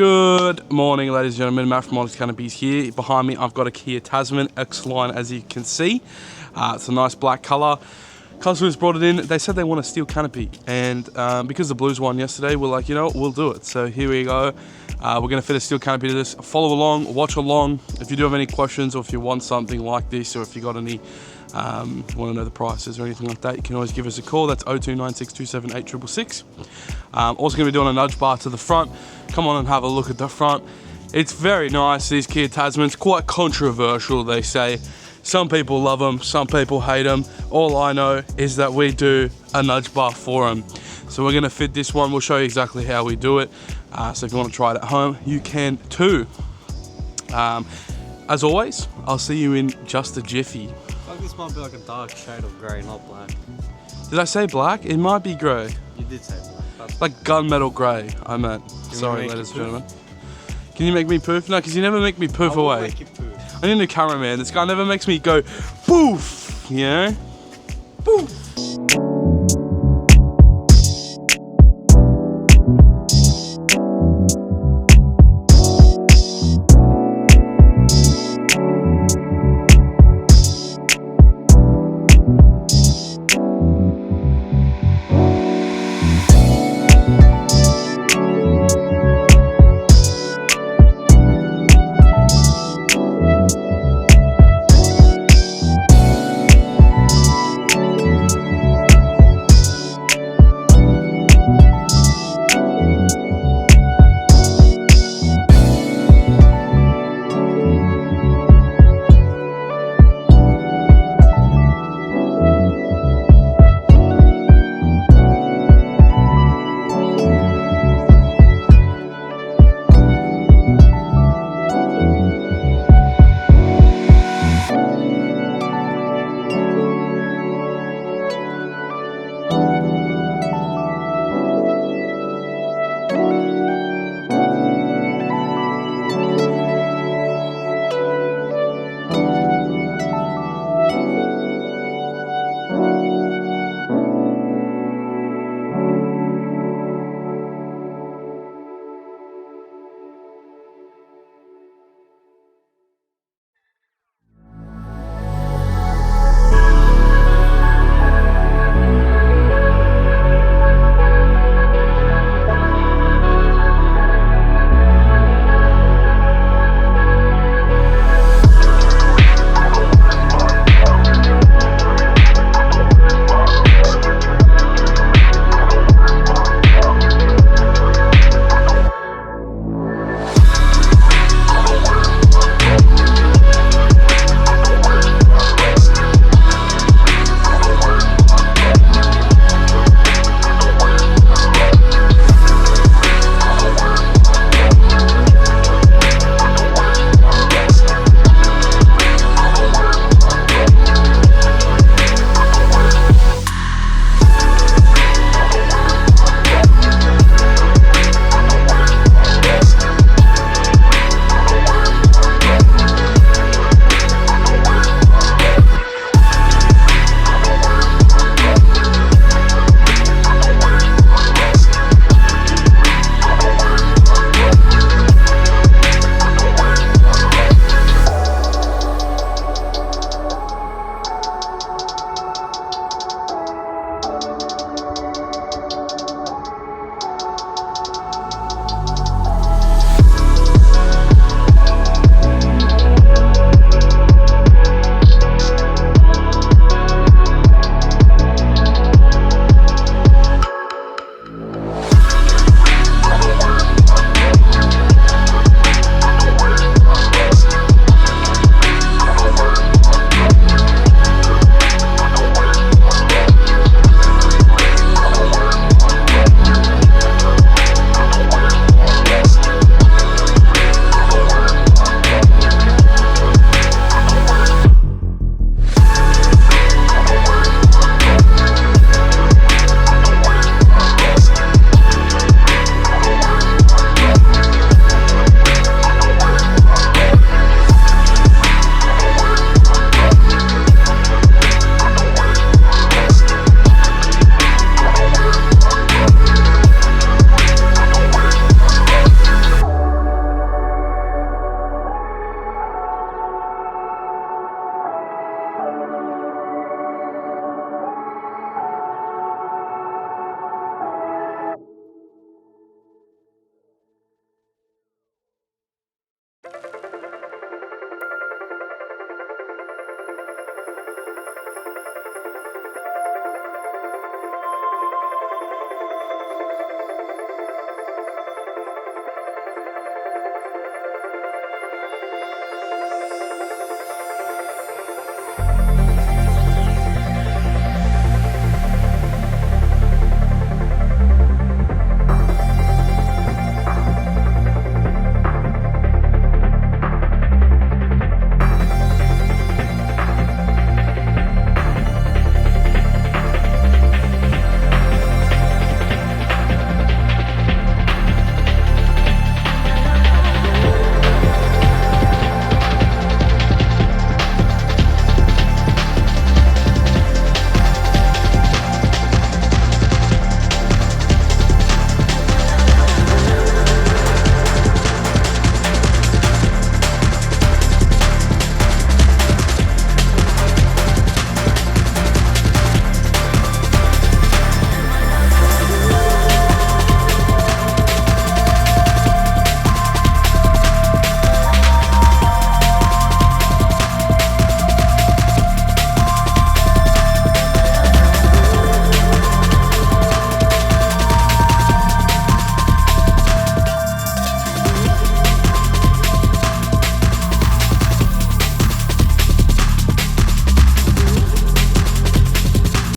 Good morning, ladies and gentlemen. Matt from Canopies here. Behind me, I've got a Kia Tasman X-Line, as you can see. It's a nice black colour. Customers brought it in. They said they want a steel canopy, and because the Blues won yesterday, we're like, you know what, we'll do it. So here we go. We're going to fit a steel canopy to this. Follow along, watch along. If you do have any questions, or if you want something like this, or if you got any, want to know the prices or anything like that, you can always give us a call. That's 0296278666. Also going to be doing a nudge bar to the front. Come on and have a look at the front. It's very nice, these Kia Tasmans. Quite controversial, they say. Some people love them, some people hate them. All I know is that we do a nudge bar for them. So we're gonna fit this one. We'll show you exactly how we do it. So if you want to try it at home, you can too. As always, I'll see you in just a jiffy. I think this might be like a dark shade of grey, not black. Did I say black? It might be grey. You did say black. Like gunmetal grey, I meant. Sorry, ladies and gentlemen. Can you make me poof? No, because you never make me poof away. Make you poof. I need a cameraman. This guy never makes me go poof, you know? Poof.